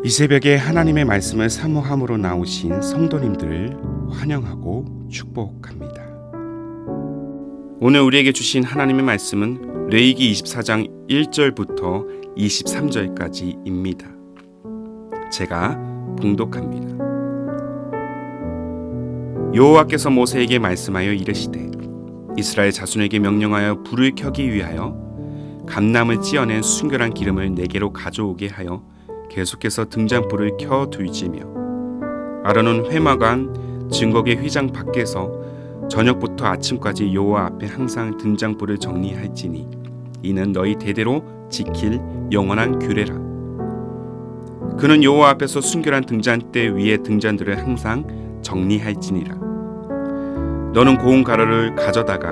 이 새벽에 하나님의 말씀을 사모함으로 나오신 성도님들을 환영하고 축복합니다. 오늘 우리에게 주신 하나님의 말씀은 레위기 24장 1절부터 23절까지입니다. 제가 봉독합니다. 여호와께서 모세에게 말씀하여 이르시되 이스라엘 자손에게 명령하여 불을 켜기 위하여 감람을 찌어낸 순결한 기름을 내게로 가져오게 하여 계속해서 등잔불을 켜 둘지며 아론은 회막안 증거계 휘장 밖에서 저녁부터 아침까지 여호와 앞에 항상 등잔불을 정리할지니 이는 너희 대대로 지킬 영원한 규례라. 그는 여호와 앞에서 순결한 등잔대 위에 등잔들을 항상 정리할지니라. 너는 고운 가루를 가져다가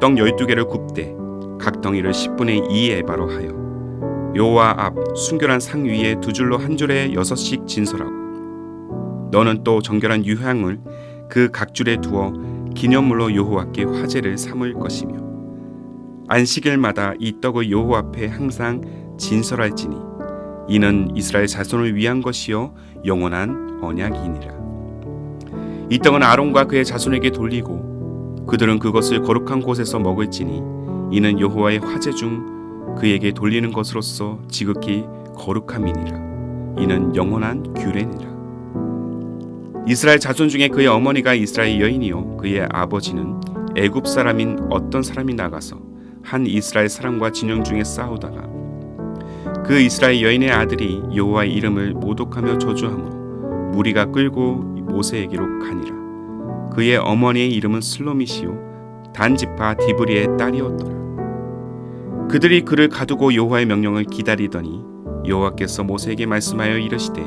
떡 12개를 굽되 각 덩이를 10분의 2 에바로 하여 여호와 앞 순결한 상 위에 두 줄로 한 줄에 6씩 진설하고 너는 또 정결한 유향을 그 각 줄에 두어 기념물로 여호와께 화제를 삼을 것이며 안식일마다 이 떡을 여호와 앞에 항상 진설할지니 이는 이스라엘 자손을 위한 것이요 영원한 언약이니라. 이 떡은 아론과 그의 자손에게 돌리고 그들은 그것을 거룩한 곳에서 먹을지니 이는 여호와의 화제 중 그에게 돌리는 것으로서 지극히 거룩함이니라. 이는 영원한 규례니라. 이스라엘 자손 중에 그의 어머니가 이스라엘 여인이요 그의 아버지는 애굽 사람인 어떤 사람이 나가서 한 이스라엘 사람과 진영 중에 싸우다가 그 이스라엘 여인의 아들이 여호와의 이름을 모독하며 저주하므로 무리가 끌고 모세에게로 가니라. 그의 어머니의 이름은 슬로미시요 단지파 디브리의 딸이었더라. 그들이 그를 가두고 여호와의 명령을 기다리더니 여호와께서 모세에게 말씀하여 이르시되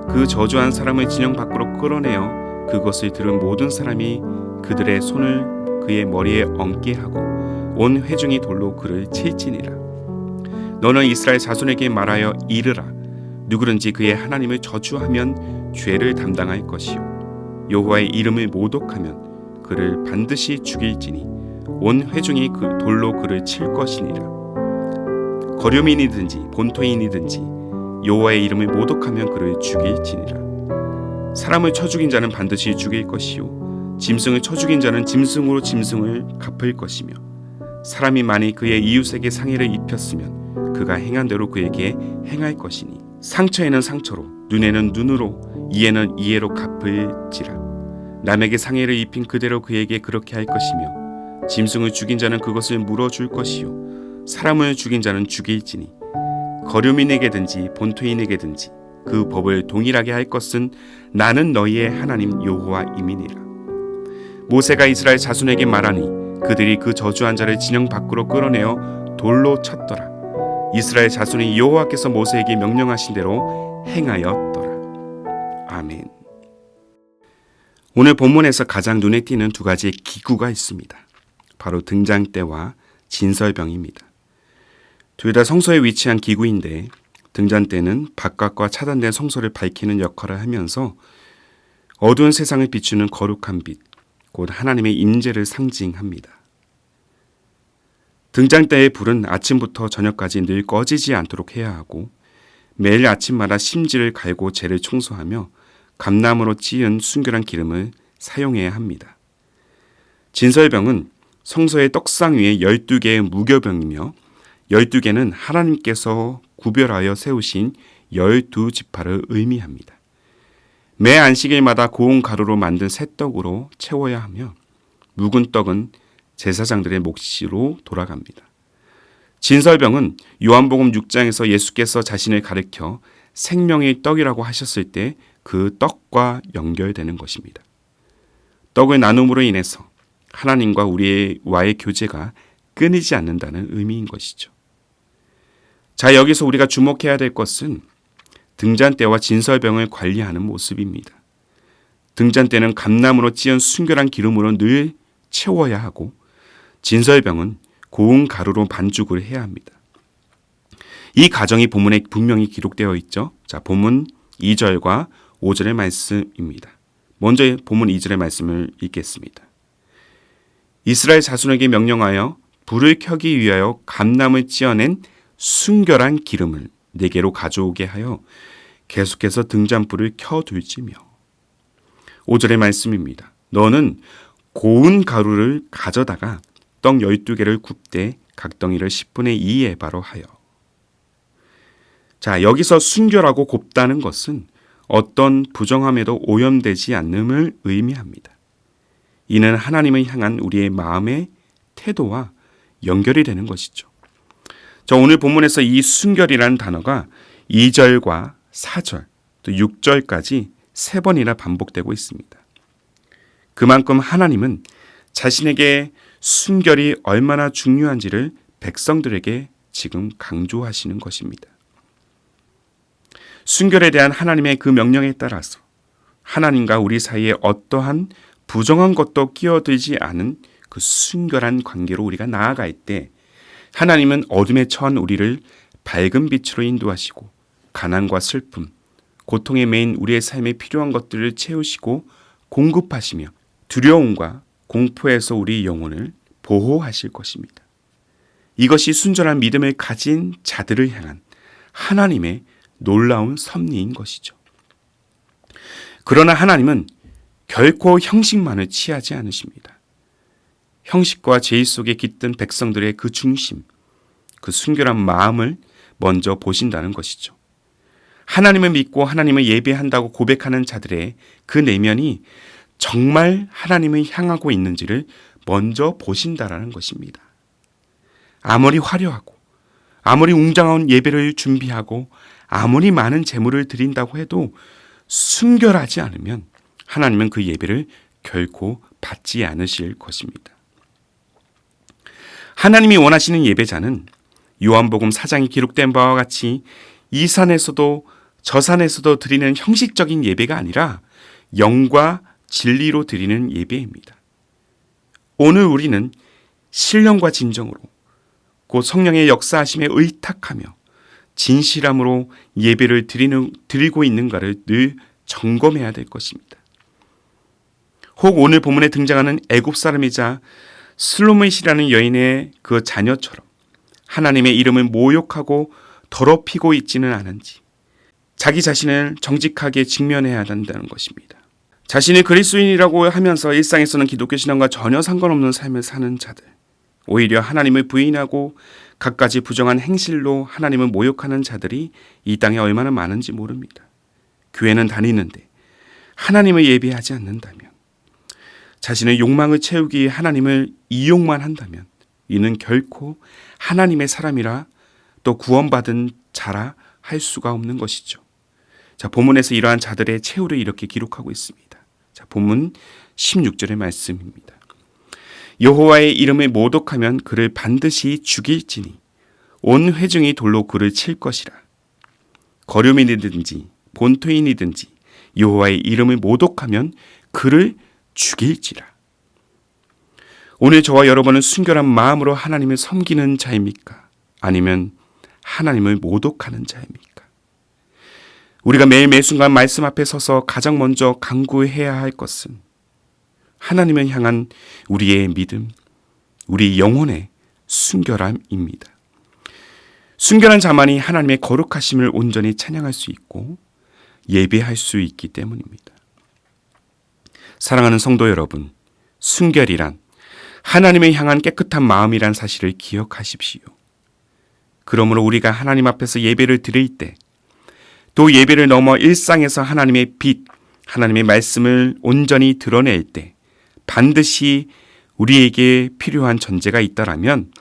그 저주한 사람을 진영 밖으로 끌어내어 그것을 들은 모든 사람이 그들의 손을 그의 머리에 얹게 하고 온 회중이 돌로 그를 칠지니라. 너는 이스라엘 자손에게 말하여 이르라. 누구든지 그의 하나님을 저주하면 죄를 담당할 것이요 여호와의 이름을 모독하면 그를 반드시 죽일지니 온 회중이 그 돌로 그를 칠 것이니라. 거류민이든지 본토인이든지 여호와의 이름을 모독하면 그를 죽일지니라. 사람을 쳐 죽인 자는 반드시 죽일 것이요 짐승을 쳐 죽인 자는 짐승으로 짐승을 갚을 것이며 사람이 만일 그의 이웃에게 상해를 입혔으면 그가 행한 대로 그에게 행할 것이니 상처에는 상처로 눈에는 눈으로 이에는 이에로 갚을지라. 남에게 상해를 입힌 그대로 그에게 그렇게 할 것이며 짐승을 죽인 자는 그것을 물어줄 것이요 사람을 죽인 자는 죽일지니 거류민에게든지 본토인에게든지 그 법을 동일하게 할 것은 나는 너희의 하나님 여호와임이니라. 모세가 이스라엘 자손에게 말하니 그들이 그 저주한 자를 진영 밖으로 끌어내어 돌로 쳤더라. 이스라엘 자손이 여호와께서 모세에게 명령하신 대로 행하였더라. 아멘. 오늘 본문에서 가장 눈에 띄는 두 가지의 기구가 있습니다. 바로 등잔대와 진설병입니다. 둘 다 성소에 위치한 기구인데 등잔대는 바깥과 차단된 성소를 밝히는 역할을 하면서 어두운 세상을 비추는 거룩한 빛, 곧 하나님의 임재를 상징합니다. 등잔대의 불은 아침부터 저녁까지 늘 꺼지지 않도록 해야 하고 매일 아침마다 심지를 갈고 재를 청소하며 감람으로 찌은 순결한 기름을 사용해야 합니다. 진설병은 성소의 떡상 위에 12개의 무교병이며 12개는 하나님께서 구별하여 세우신 12지파를 의미합니다. 매 안식일마다 고운 가루로 만든 새떡으로 채워야 하며 묵은 떡은 제사장들의 몫으로 돌아갑니다. 진설병은 요한복음 6장에서 예수께서 자신을 가리켜 생명의 떡이라고 하셨을 때 그 떡과 연결되는 것입니다. 떡을 나눔으로 인해서 하나님과 우리와의 교제가 끊이지 않는다는 의미인 것이죠. 자, 여기서 우리가 주목해야 될 것은 등잔대와 진설병을 관리하는 모습입니다. 등잔대는 감람으로 찌은 순결한 기름으로 늘 채워야 하고 진설병은 고운 가루로 반죽을 해야 합니다. 이 과정이 본문에 분명히 기록되어 있죠. 자, 본문 2절과 5절의 말씀입니다. 먼저 본문 2절의 말씀을 읽겠습니다. 이스라엘 자손에게 명령하여 불을 켜기 위하여 감람을 찌어낸 순결한 기름을 네게로 가져오게 하여 계속해서 등잔불을 켜둘지며. 5절의 말씀입니다. 너는 고운 가루를 가져다가 떡 12개를 굽되 각 덩이를 10분의 2 에바로 하여. 자, 여기서 순결하고 곱다는 것은 어떤 부정함에도 오염되지 않음을 의미합니다. 이는 하나님을 향한 우리의 마음의 태도와 연결이 되는 것이죠. 자, 오늘 본문에서 이 순결이라는 단어가 2절과 4절, 또 6절까지 3번이나 반복되고 있습니다. 그만큼 하나님은 자신에게 순결이 얼마나 중요한지를 백성들에게 지금 강조하시는 것입니다. 순결에 대한 하나님의 그 명령에 따라서 하나님과 우리 사이에 어떠한 부정한 것도 끼어들지 않은 그 순결한 관계로 우리가 나아갈 때 하나님은 어둠에 처한 우리를 밝은 빛으로 인도하시고 가난과 슬픔, 고통에 매인 우리의 삶에 필요한 것들을 채우시고 공급하시며 두려움과 공포에서 우리 영혼을 보호하실 것입니다. 이것이 순전한 믿음을 가진 자들을 향한 하나님의 놀라운 섭리인 것이죠. 그러나 하나님은 결코 형식만을 취하지 않으십니다. 형식과 제의 속에 깃든 백성들의 그 중심, 그 순결한 마음을 먼저 보신다는 것이죠. 하나님을 믿고 하나님을 예배한다고 고백하는 자들의 그 내면이 정말 하나님을 향하고 있는지를 먼저 보신다라는 것입니다. 아무리 화려하고 아무리 웅장한 예배를 준비하고 아무리 많은 제물을 드린다고 해도 순결하지 않으면 하나님은 그 예배를 결코 받지 않으실 것입니다. 하나님이 원하시는 예배자는 요한복음 4장에 기록된 바와 같이 이 산에서도 저 산에서도 드리는 형식적인 예배가 아니라 영과 진리로 드리는 예배입니다. 오늘 우리는 신령과 진정으로 곧 성령의 역사하심에 의탁하며 진실함으로 예배를 드리고 있는가를 늘 점검해야 될 것입니다. 혹 오늘 본문에 등장하는 애굽 사람이자 슬로미시라는 여인의 그 자녀처럼 하나님의 이름을 모욕하고 더럽히고 있지는 않은지 자기 자신을 정직하게 직면해야 한다는 것입니다. 자신이 그리스도인이라고 하면서 일상에서는 기독교 신앙과 전혀 상관없는 삶을 사는 자들, 오히려 하나님을 부인하고 갖가지 부정한 행실로 하나님을 모욕하는 자들이 이 땅에 얼마나 많은지 모릅니다. 교회는 다니는데 하나님을 예배하지 않는다면, 자신의 욕망을 채우기 위해 하나님을 이용만 한다면 이는 결코 하나님의 사람이라 또 구원받은 자라 할 수가 없는 것이죠. 자, 본문에서 이러한 자들의 최후를 이렇게 기록하고 있습니다. 자, 본문 16절의 말씀입니다. 여호와의 이름을 모독하면 그를 반드시 죽일지니 온 회중이 돌로 그를 칠 것이라. 거류민이든지 본토인이든지 여호와의 이름을 모독하면 그를 죽일지라. 오늘 저와 여러분은 순결한 마음으로 하나님을 섬기는 자입니까? 아니면 하나님을 모독하는 자입니까? 우리가 매일 매순간 말씀 앞에 서서 가장 먼저 간구해야 할 것은 하나님을 향한 우리의 믿음, 우리 영혼의 순결함입니다. 순결한 자만이 하나님의 거룩하심을 온전히 찬양할 수 있고 예배할 수 있기 때문입니다. 사랑하는 성도 여러분, 순결이란 하나님을 향한 깨끗한 마음이란 사실을 기억하십시오. 그러므로 우리가 하나님 앞에서 예배를 드릴 때, 또 예배를 넘어 일상에서 하나님의 빛, 하나님의 말씀을 온전히 드러낼 때 반드시 우리에게 필요한 전제가 있다라면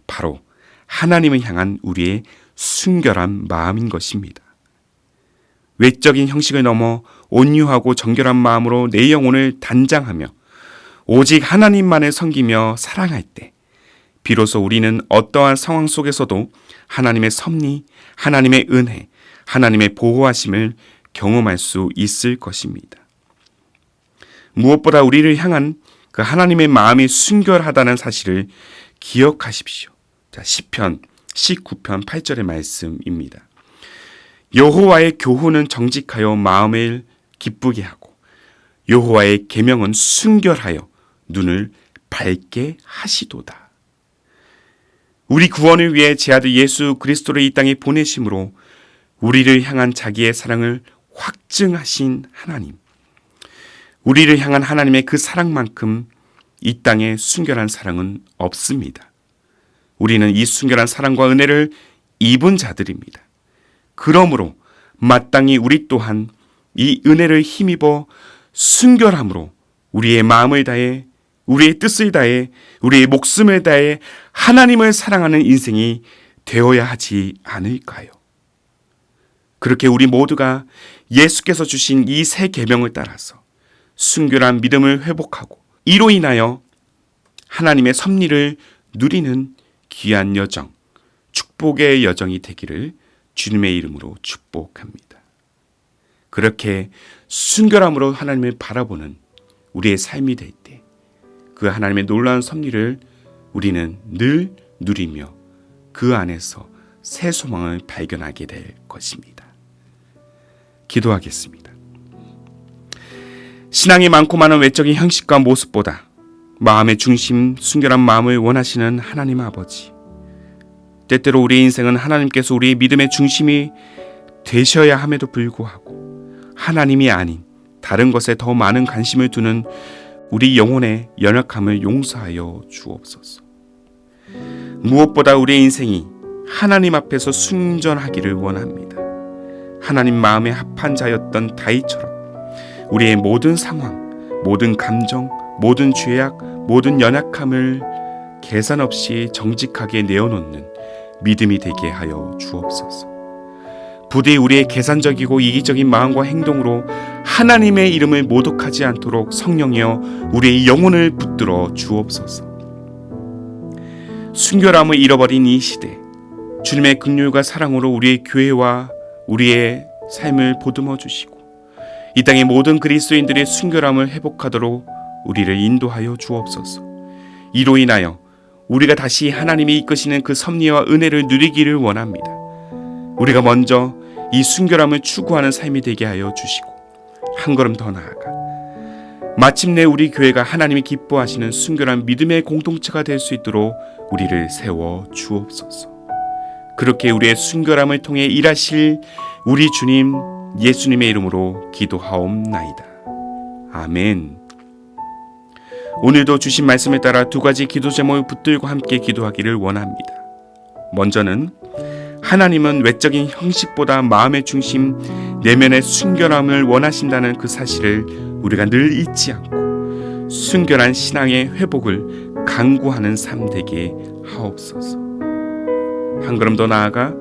바로 하나님을 향한 우리의 순결한 마음인 것입니다. 외적인 형식을 넘어 온유하고 정결한 마음으로 내 영혼을 단장하며 오직 하나님만을 섬기며 사랑할 때 비로소 우리는 어떠한 상황 속에서도 하나님의 섭리, 하나님의 은혜, 하나님의 보호하심을 경험할 수 있을 것입니다. 무엇보다 우리를 향한 그 하나님의 마음이 순결하다는 사실을 기억하십시오. 자, 시편 19편 8절의 말씀입니다. 여호와의 교훈은 정직하여 마음을 기쁘게 하고 여호와의 계명은 순결하여 눈을 밝게 하시도다. 우리 구원을 위해 제 아들 예수 그리스도를 이 땅에 보내심으로 우리를 향한 자기의 사랑을 확증하신 하나님, 우리를 향한 하나님의 그 사랑만큼 이 땅에 순결한 사랑은 없습니다. 우리는 이 순결한 사랑과 은혜를 입은 자들입니다. 그러므로 마땅히 우리 또한 이 은혜를 힘입어 순결함으로 우리의 마음을 다해, 우리의 뜻을 다해, 우리의 목숨을 다해 하나님을 사랑하는 인생이 되어야 하지 않을까요? 그렇게 우리 모두가 예수께서 주신 이 새 계명을 따라서 순결한 믿음을 회복하고 이로 인하여 하나님의 섭리를 누리는 귀한 여정, 축복의 여정이 되기를 주님의 이름으로 축복합니다. 그렇게 순결함으로 하나님을 바라보는 우리의 삶이 될 때 그 하나님의 놀라운 섭리를 우리는 늘 누리며 그 안에서 새 소망을 발견하게 될 것입니다. 기도하겠습니다. 신앙이 많고 많은 외적인 형식과 모습보다 마음의 중심, 순결한 마음을 원하시는 하나님 아버지, 때때로 우리의 인생은 하나님께서 우리의 믿음의 중심이 되셔야 함에도 불구하고 하나님이 아닌 다른 것에 더 많은 관심을 두는 우리 영혼의 연약함을 용서하여 주옵소서. 무엇보다 우리의 인생이 하나님 앞에서 순전하기를 원합니다. 하나님 마음에 합한 자였던 다윗처럼 우리의 모든 상황, 모든 감정, 모든 죄악, 모든 연약함을 계산 없이 정직하게 내어놓는 믿음이 되게 하여 주옵소서. 부디 우리의 계산적이고 이기적인 마음과 행동으로 하나님의 이름을 모독하지 않도록 성령이여 우리의 영혼을 붙들어 주옵소서. 순결함을 잃어버린 이 시대, 주님의 긍휼과 사랑으로 우리의 교회와 우리의 삶을 보듬어 주시고 이 땅의 모든 그리스도인들의 순결함을 회복하도록 우리를 인도하여 주옵소서. 이로 인하여 우리가 다시 하나님이 이끄시는 그 섭리와 은혜를 누리기를 원합니다. 우리가 먼저 이 순결함을 추구하는 삶이 되게 하여 주시고 한 걸음 더 나아가 마침내 우리 교회가 하나님이 기뻐하시는 순결한 믿음의 공동체가 될 수 있도록 우리를 세워 주옵소서. 그렇게 우리의 순결함을 통해 일하실 우리 주님 예수님의 이름으로 기도하옵나이다. 아멘. 오늘도 주신 말씀에 따라 두 가지 기도 제목을 붙들고 함께 기도하기를 원합니다. 먼저는 하나님은 외적인 형식보다 마음의 중심, 내면의 순결함을 원하신다는 그 사실을 우리가 늘 잊지 않고 순결한 신앙의 회복을 강구하는 삶 되게 하옵소서. 한 걸음 더 나아가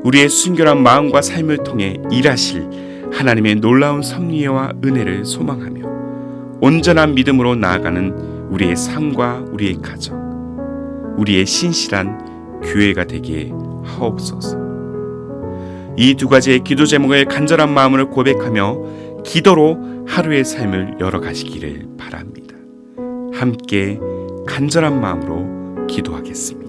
우리의 순결한 마음과 삶을 통해 일하실 하나님의 놀라운 섭리와 은혜를 소망하며 온전한 믿음으로 나아가는 우리의 삶과 우리의 가정, 우리의 신실한 교회가 되게 하옵소서. 이 두 가지의 기도 제목을 간절한 마음으로 고백하며 기도로 하루의 삶을 열어가시기를 바랍니다. 함께 간절한 마음으로 기도하겠습니다.